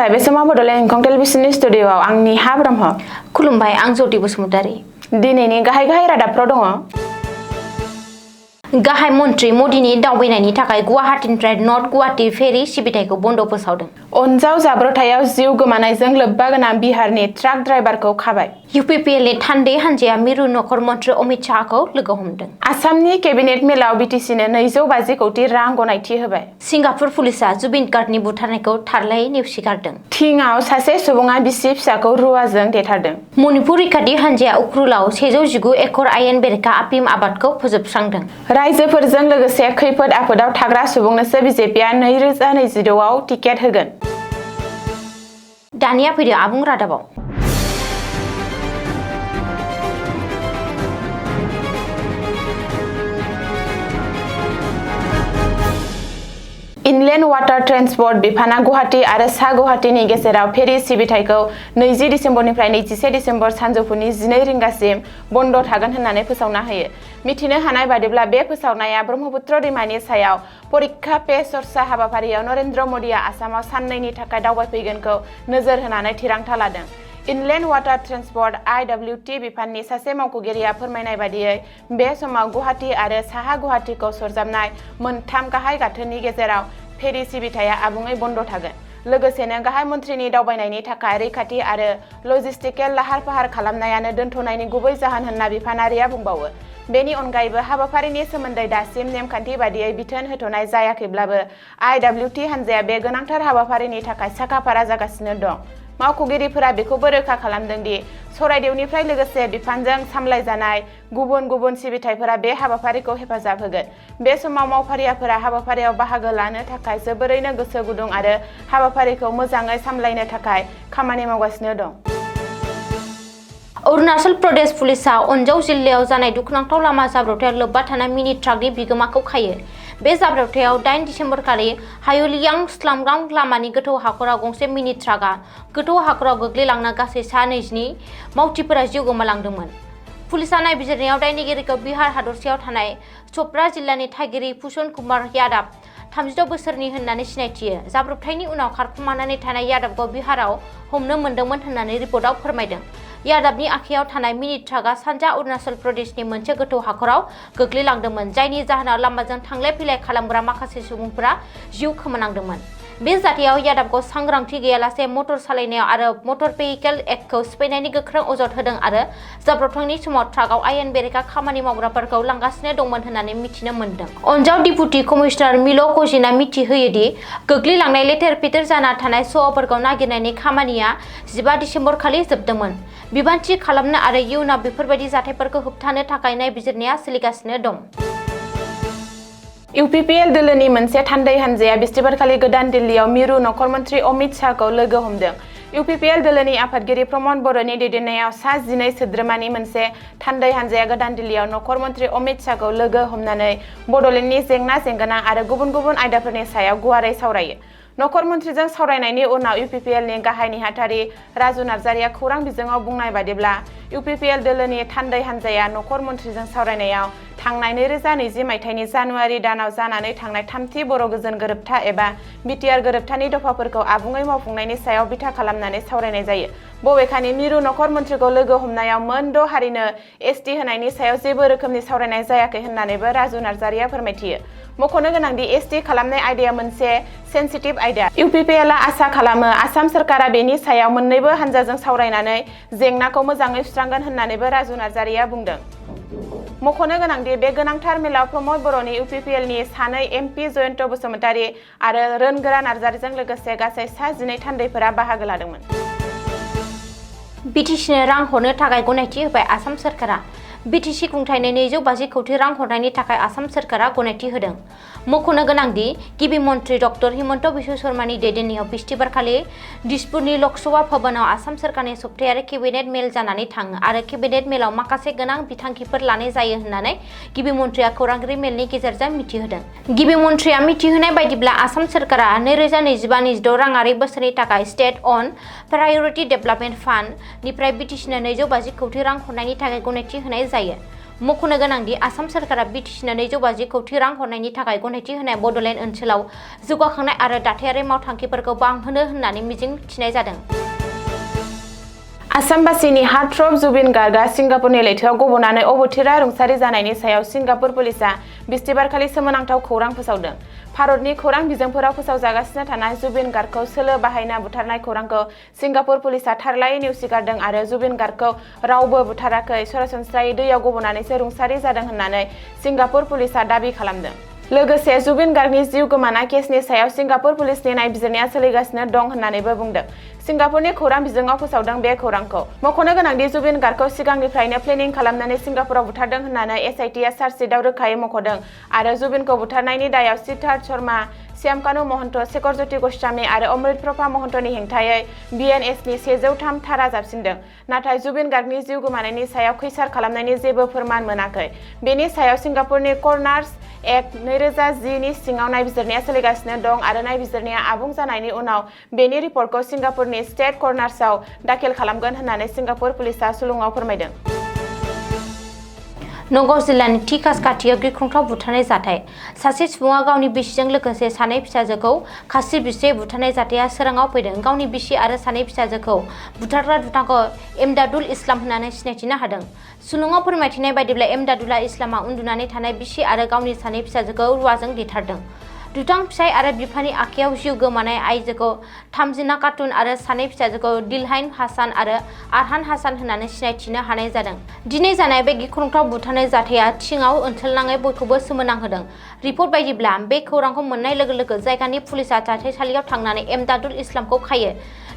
खुलुमबाय बे समाव बड'लेण्ड एंखं टेलिभिजननि स्टुडिअ'आव आंनि हा ब्रह्म। खुलुमबाय आं ज्योति बसुमतारी। दिनैनि गाहाय रादाबफ्राव दङ। गाहाय मन्त्रि मदिनि दावबायनायनि थाखाय गुवाहाटीनिफ्राय नर्थ गुवाहाटी फेरि सिबिथायखौ बन्द फोसावदों। अनजाव जाब्रबथायाव जिउ गोमानायजों लोब्बा गोनां बिहारनि ट्राक ड्राइभारखौ खाबाय। इउपिपिएलनि थान्दै हान्जाया मिरु नखर मन्त्रि अमित शाहखौ लोगो हमदों। आसामनि केबिनेट मेलाव बिटिसिनो 250 कौटि रां गनायथि होबाय। सिंगापुर पुलिसआ जुबिन गार्गनि बुथारनायखौ थारलायै नेवसिगारदों। थिंआव सासे सुबुङा बिसि फिसाखौ रुवाजों देथारदों। मणिपुर रैखाथि हान्जाया उख्रुलाव 119 एकर आयेन बेरेखा आफिम आबादखौ फोजोबस्रांदों। रायजोफोरजों लोगोसे खैफोद आफोदाव थाग्रा सुबुंनोसो बिजेपिआ 2026आव टिकेट होगोन। दानिया फैदो आबुं रादाबाव। इनलेन्ड वाटार ट्रेन्सपर्ट बिफाना गुवाहाटी आरो सा गुवाहाटीनि गेजेराव फेरि सिबिथायखौ 20 दिसेम्बरनिफ्राय 21 दिसेम्बर सानजौफुनि 12 रिंगासिम बन्द थागोन होननानै फोसावना होयो। मिथिनो हानाय बादिब्ला बे फोसावनाया ब्रह्मपुत्र दैमानि सायाव परीक्षा पे चर्चा हाबाफारियाव नरेन्द्र मदिया आसामाव साननैनि थाखाय दावबायफैगोनखौ नोजोर होनानै थिरांथा लादों। इनलेन्ड वाटार ट्रेन्सपर्ट IWT बिफाननि सासे मावख'गिरिया फोरमायनाय बादियै बे समाव गुवाहाटी आरो साहा गुवाहाटीखौ सरजाबनाय मोनथाम गाहाय गाथोननि गेजेराव फेरि सिबिथाया आबुङै बन्द थागोन। लोगोसेनो गाहाय मन्थ्रिनि दावबायनायनि थाखाय रैखाथि आरो लजिस्टिकेल लाहार फाहार खालामनायानो दोनथ'नायनि गुबै जाहोन होनना बिफानारिया बुंबावो। बेनि अनगायैबो हाबाफारिनि सोमोन्दै दासिम नेमखान्थि बादियै बिथोन होथ'नाय जायाखैब्लाबो IWT हान्जाया बे गोनांथार हाबाफारिनि थाखाय साखाफारा जागासिनो दं। मावख'गिरिफोरा बेखौबो रोखा खालामदों दि सराइदेवनिफ्राय लोगोसे बिफानजों सामलायजानाय गुबुन गुबुन सिबिथायफोरा बे हाबाफारिखौ हेफाजाब होगोन। बे समाव मावफारियाफोरा हाबाफारियाव बाहागो लानो थाखाय जोबोरैनो गोसो गुदुं आरो हाबाफारिखौ मोजाङै सामलायनो थाखाय खामानि मावगासिनो दं। अरुणाचल प्रदेश पुलिसआ अनजाव जिल्लायाव जानाय दुखुनांथाव लामा जाब्रबथायाव लोब्बा थानाय मिनि ट्राकनि बिगोमाखौ खायो। बे जाब्रबथायाव 8 दिसेम्बर खालि हायुलियांग स्लामगां लामानि गोथौ हाखराव गंसे मिनि ट्राकआ गोथौ हाखराव गोग्लैलांना गासै सा 22 मावथिफोरा जिउ गोमालांदोंमोन। पुलिसआ नायबिजिरनायाव दायनिगिरिखौ बिहार हादरसायाव थानाय चपरा जिल्लानि थागिरि भूषण कुमार यादव 36 बोसोरनि होननानै सिनायथियो। जाब्रबथायनि उनाव खारखोमानानै थानाय यादवखौ बिहाराव हमनो मोन्दोंमोन होननानै रिपर्टआव फोरमायदों। यादवनि आखायाव थानाय मिनि ट्राकआ सानजा अरुणाचल प्रदेशनि मोनसे गोथौ हाखराव गोग्लैलांदोंमोन, जायनि जाहोनाव लामाजों थांलाय फैलाय खालामग्रा माखासे सुबुंफोरा जिउ खोमानांदोंमोन। बे जाथायाव यादवखौ सांग्रांथि गैयालासे मटर सालायनायाव आरो मटर भेहिकेल एक्टखौ सिफायनायनि गोख्रों अजद होदों आरो जाब्रबथायनि समाव ट्राकआव आयेन बेरेखा खामानि मावग्राफोरखौ लांगासिनो दंमोन होननानै मिथिनो मोन्दों। अनजाव डिपुटि कमिशनार मिल' कजिना मिथिहोयोदि गोग्लैलांनाय लेथेर फेथेर जाना थानाय सह'फोरखौ नागिरनायनि खामानिया 15 दिसेम्बर खालि जोबदोंमोन। बिबानथि खालामनो आरो इयुनाव बेफोरबायदि जाथायफोरखौ होबथानो थाखाय नायबिजिरनाया सोलिगासिनो दं। इउपिपिएल दोलोनि मोनसे थान्दै हान्जाया बिस्तिबारखालि गोदान दिल्लीयाव मिरु नखर मन्त्रि अमित शाहखौ लोगो हमदों। इउपिपिएल दोलोनि आफादगिरि प्रमद बर'नि दैदेननायाव सा 12 सोद्रोमानि मोनसे थान्दै हान्जाया गोदान दिल्लीयाव नखर मन्त्रि अमित शाहखौ लोगो हमनानै बड'लेण्डनि जेंना जेंगोना आरो गुबुन गुबुन आयदाफोरनि सायाव गुवारै सावरायो। नखर मन्त्रिजों सावरायनायनि उनाव इउपिपिएलनि गाहाय नेहाथारि राजु नार्जारिया खौरां बिजोङाव बुंनाय बादिब्ला इउपिपिएल दोलोनि थान्दै हान्जाया नखर मन्त्रिजों सावरायनायाव थांनाय 2020 मायथाइनि जानुवारि दानाव जानानै थांनाय थामथि बर' गोजोन गोरोबथा एबा बिटिआर गोरोबथानि दफाफोरखौ आबुङै मावफुंनायनि सायाव बिथा खालामनानै सावरायनाय जायो। बबेखानि मिरु नखर मन्त्रिखौ लोगो हमनायाव मोन 6 हारिनो एसटि होनायनि सायाव जेबो रोखोमनि सावरायनाय जायाखै होननानैबो राजु नार्जारिया फोरमायथियो। मख'नो गोनांदि एसटि खालामनाय आयदाया मोनसे सेन्सिटिभ आयदा। इउपिपिएलआ आसा खालामो आसाम सोरखारा बेनि सायाव मोन्नैबो हान्जाजों सावरायनानै जेंनाखौ मोजाङै सुस्रांगोन होननानैबो राजु नार्जारिया बुंदों। मख'नो गोनांदि बे गोनांथार मेलाव प्रमद बर'नि इउपिपिएलनि सानै एमपि जयन्त बसुमतारी आरो रोनगोरा नार्जारिजों लोगोसे गासै सा 12 थान्दैफोरा बाहागो लादोंमोन। बिटिसिनो रां हरनो थाखाय गनायथि होबाय आसाम सोरखारा। बिटिसि खुंथायनो 250 कौटि रां हरनायनि थाखाय आसाम सोरखारा गनायथि होदों। मख'नो गोनांदि गिबि मन्त्रि डक्टर हिमन्त बिश्व शर्मानि दैदेननायाव बिस्तिबारखालि दिसपुरनि लकसभा भवनाव आसाम सोरखारनि सप्तायारि केबिनेट मेल जानानै थाङो आरो केबिनेट मेलाव माखासे गोनां बिथांखिफोर लानाय जायो होननानै गिबि मन्त्रिया खौरांगिरि मेलनि गेजेरजों मिथिहोदों। गिबि मन्त्रिया मिथिहोनाय बायदिब्ला आसाम सोरखारा 2025-26 राङारि बोसोरनि थाखाय स्टेट अन प्रायरिटि डेभेलपमेन्ट फान्ड निफ्राय बिटिसिनो 250 कौटि रां हरनायनि थाखाय गनायथि होनाय जायो। मख'नो गोनांदि आसाम सोरखारा बिटिसिनो 250 कौटि रां हरनायनि थाखाय गनायथि होनाय बड'लेण्ड ओनसोलाव जौगाखांनाय आरो दाथायारि मावथांखिफोरखौ बांहोनो होननानै मिजिं थिनाय जादों। आसामबासिनि हार्टथ्रब जुबिन गार्गआ सिंगापुरनि लैथोआव गबनानै अबथिरा रुंसारि जानायनि सायाव सिंगापुर पुलिसआ बिस्थिबारखालि सोमोनांथाव खौरां फोसावदों। भारतनि खौरां बिजोंफोराव फोसावजागासिनो थानाय जुबिन गार्गखौ सोलो बाहायना बुथारनाय खौरांखौ सिंगापुर पुलिसआ थारलायै नेवसिगारदों आरो जुबिन गार्गखौ रावबो बुथाराखै, सरासनस्रायै दैयाव गबनानैसो रुंसारि जादों होननानै सिंगापुर पुलिसआ दाबि खालामदों। लोगोसे जुबिन गार्गनि जिउ गोमानाय केसनि सायाव सिंगापुर पुलिसनि नायबिजिरनाया सोलिगासिनो दं होननानैबो बुंदों। सिंगापुरनि खौरां बिजोङाव फोसावदों बे खौरांखौ। मख'नो गोनांदि जुबिन गार्गखौ सिगांनिफ्रायनो प्लेनिं खालामनानै सिंगापुराव बुथारदों होननानै एसआइटिआ चार्जशीटआव रोखायै मख'दों आरो जुबिनखौ बुथारनायनि दायाव सिद्धार्थ शर्मा, श्यामकानु महन्त, शेखर ज्योति गस्वामी आरो अमृत प्रभा महन्तनि हेंथायै बिएनएसनि 103 धारा जाबसिनदों। नाथाय जुबिन गार्गनि जिउ गोमानायनि सायाव खैसार खालामनायनि जेबो फोरमान मोनाखै। बेनि सायाव सिंगापुरनि कर्नार्स एक्ट 2010 नि सिङाव नायबिजिरनाया सोलिगासिनो दं आरो नायबिजिरनाया आबुं जानायनि उनाव बेनि रिपर्टखौ सिंगापुरनि स्टेट कर्नार्सआव दाखिल खालामगोन होननानै सिंगापुर पुलिसआ सुलुङाव फोरमायदों। नगाव जिल्लानि थिकास खाथियाव गिख्रंथाव बुथारनाय जाथाय। सासे सुबुङा गावनि बिसिजों लोगोसे सानै फिसाजोखौ खास्रि बिस्रि बुथारनाय जाथाया सोराङाव फैदों। गावनि बिसि आरो सानै फिसाजोखौ बुथारग्रा दुथांखौ एमदादुल इस्लाम होननानै सिनायथिनो हादों। सुलुङाव फोरमायथिनाय बायदिब्ला एमदादुल इस्लामआ उन्दुनानै थानाय बिसि आरो गावनि सानै फिसाजोखौ रुवाजों देथारदों। दुथां फिसाय आरो बिफानि आखायाव जिउ गोमानाय आइजोखौ थामजिना खातुन आरो सानै फिसाजोखौ दिलहाइन हासान आरो आरहान हासान होननानै सिनायथिनो हानाय जादों। दिनै जानाय बे गिख्रंथाव बुथारनाय जाथाया थिङाव ओनसोलनाङै बयखौबो सोमोनांहोदों। रिपर्ट बायदिब्ला बे खौरांखौ मोननाय लोगो लोगो जायगानि पुलिसआ जाथायसालियाव थांनानै एमदादुल इस्लामखौ खायो।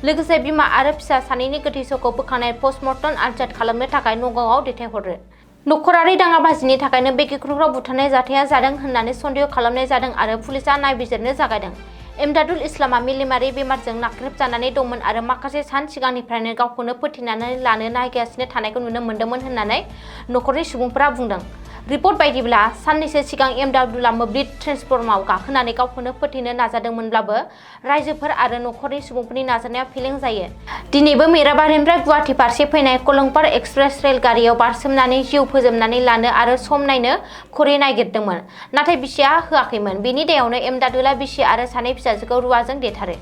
लोगोसे बिमा आरो फिसा सानैनि गोथै सहखौ बोखांनाय पस्टमर्टम आनजाद खालामनो थाखाय नगावआव दैथायहरो। नखरारि दाङाबाजिनि थाखायनो बे गिख्रंथाव बुथारनाय जाथाया जादों होननानै सन्देह खालामनाय जादों आरो पुलिसआ नायबिजिरनो जागायदों। एमदादुल इस्लामआ मेलेमारि बेमारजों नाख्रेबजानानै दंमोन आरो माखासे सान सिगांनिफ्रायनो गावखौनो फोथैनानै लानो नागिरगासिनो थानायखौ नुनो मोन्दोंमोन होननानै नखरनि सुबुंफोरा बुंदों। रिपर्ट बायदिब्ला साननैसो सिगां एमदादुलआ मोब्लिब ट्रेन्सफर्माव गाखोनानै गावखौनो फोथैनो नाजादोंमोनब्लाबो रायजोफोर आरो नखरनि सुबुंफोरनि नाजानायाव फेलें जायो। दिनैबो मेराबारिनिफ्राय गुवाहाटी फारसे फैनाय कलंपार एक्सप्रेस रेलगारियाव बारसोमनानै जिउ फोजोबनानै लानो आरो सम नायनो घरि नागिरदोंमोन, नाथाय बिसिया होआखैमोन। बेनि दायावनो एमदादुलआ बिसि आरो सानै फिसाजोखौ रुवाजों देथारो।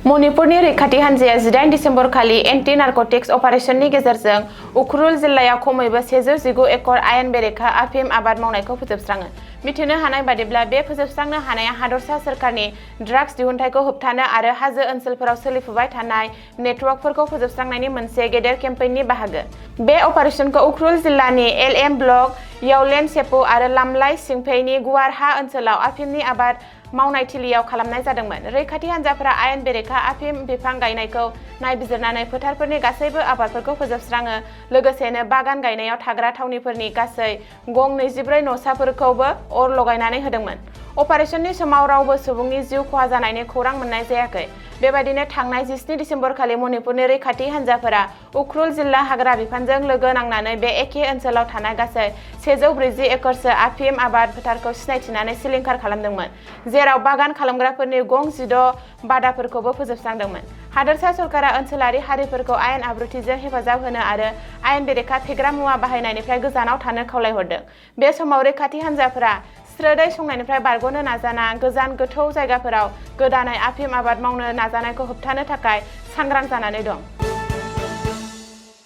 मणिपुरनि रैखाथि हान्जाया 18 दिसेम्बर खालि एन्टि नारकटिक्स अपारेशननि गेजेरजों उखरुल जिल्लायाव खमैबो 119 एकड़ आयेन बेरेखा आफिम आबाद मावनायखौ फोजोबस्राङो। मिथिनो हानाय बादिब्ला बे फोजोबस्रांनो हानाया हादरसा सोरखारनि ड्राग्स दिहुनथायखौ होबथानो आरो हाजो ओनसोलफोराव सोलिफुबाय थानाय नेटवर्कफोरखौ फोजोबस्रांनायनि मोनसे गेदेर केम्पेइननि बाहागो। बे अपारेशनखौ उखरुल जिल्लानि एलएम ब्लक, यावलेन सेपु आरो लामलाई सिंफेइनि गुवार हा ओनसोलाव आफिमनि आबाद मावनाय थिलियाव खालामनाय जादोंमोन। रैखाथि हान्जाफोरा आयेन बेरेखा आफिम बिफां गायनायखौ नायबिजिरनानै फोथारफोरनि गासैबो आबादफोरखौ फोजोबस्राङो, लोगोसेनो बागान गायनायाव थाग्रा थावनिफोरनि गासै गं 24 न'साफोरखौबो अर लगायनानै होदोंमोन। अपारेशननि समाव रावबो सुबुंनि जिउ खहा जानायनि खौरां मोननाय जायाखै। बेबायदिनो थांनाय 17 दिसेम्बर खालि मणिपुरनि रैखाथि हान्जाफोरा उखरुल जिल्ला हाग्रा बिफानजों लोगो नांनानै बे एखे ओनसोलाव थानाय गासै 140 एकड़सो आफिम आबाद फोथारखौ सिनायथिनानै सिलिंखार खालामदोंमोन, जेराव बागान खालामग्राफोरनि गं 16 बादाफोरखौबो फोजोबस्रांदोंमोन। हादोरसा सरकारा ओनसोलारि हारिफोरखौ आयेन आब्रुथिजों हेफाजाब होनो आरो आयेन बेरेखा फेग्रा मुवा बाहायनायनिफ्राय गोजानाव थानो खावलायहरदों। बे समाव रैखाथि हान्जाफोरा स्रोदै संनायनिफ्राय बारग'नो नाजाना गोजान गोथौ जायगाफोराव गोदानै आफिम आबाद मावनो नाजानायखौ होबथानो थाखाय सांग्रां जानानै दं।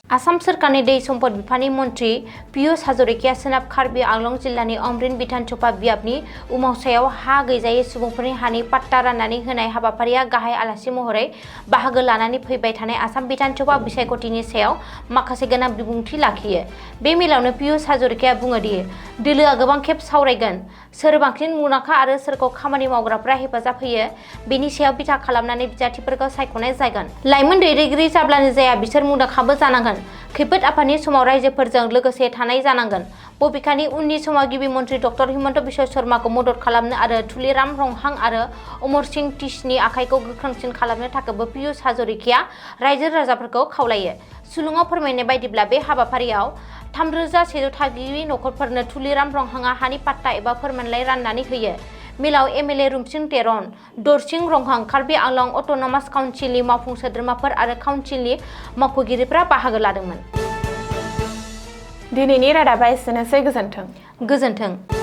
आसाम सोरखारनि दै सम्पद बिफाननि मन्थ्रि पियुष हाजरिकाया सोनाब कार्बि आंलं जिल्लानि अमरिन बिधानसभा बियाबनि उमावसायाव हा गैजायै सुबुंफोरनि हानि पाट्टा राननानै होनाय हाबाफारिया गाहाय आलासि महरै बाहागो लानानै फैबाय थानाय आसाम बिधानसभा बिसायख'थिनि सायाव माखासे गोनां बिबुंथि लाखियो। बे मेलावनो पियुष हाजरिकाया बुङो दि दोलोआ गोबां खेब सावरायगोन सोर बांसिन मुंदांखा आरो सोरखौ खामानि मावग्राफोरा हेफाजाब होयो बेनि सायाव बिथा खालामनानै बिजाथिफोरखौ सायख'नाय जागोन। लाइमोन दैदेनगिरि जाब्लानो जाया, बिसोर मुंदांखाबो जानांगोन। खैफोद आफादनि समाव रायजोफोरजों लोगोसे थानाय जानांगोन। बबेखानि उननि समाव गिबि मन्थ्रि डक्टर हिमन्त बिश्व शर्माखौ मदद खालामनो आरो तुलिराम रंहां आरो अमर सिंह टिसनि आखाइखौ गोख्रोंसिन खालामनो थाखायबो पियुष हाजरिकाया रायजो राजाफोरखौ खावलायो। सुलुङाव फोरमायनाय बायदिब्ला बे हाबाफारियाव 3100 थागिबि नखरफोरनो तुलिराम रंहांआ हानि पाट्टा एबा फोरमानलाइ राननानै होयो। मेलाव एमएलए रुमसिं तेरन, दरसिं रंहां, कार्बि आंलं अट'नमास काउन्सिलनि मावफुं सोद्रोमाफोर आरो काउन्सिलनि मावख'गिरिफोरा बाहागो लादोंमोन। दिनैनि रादाबा एसेनोसै गोजोन्थों। गोजोन्थों।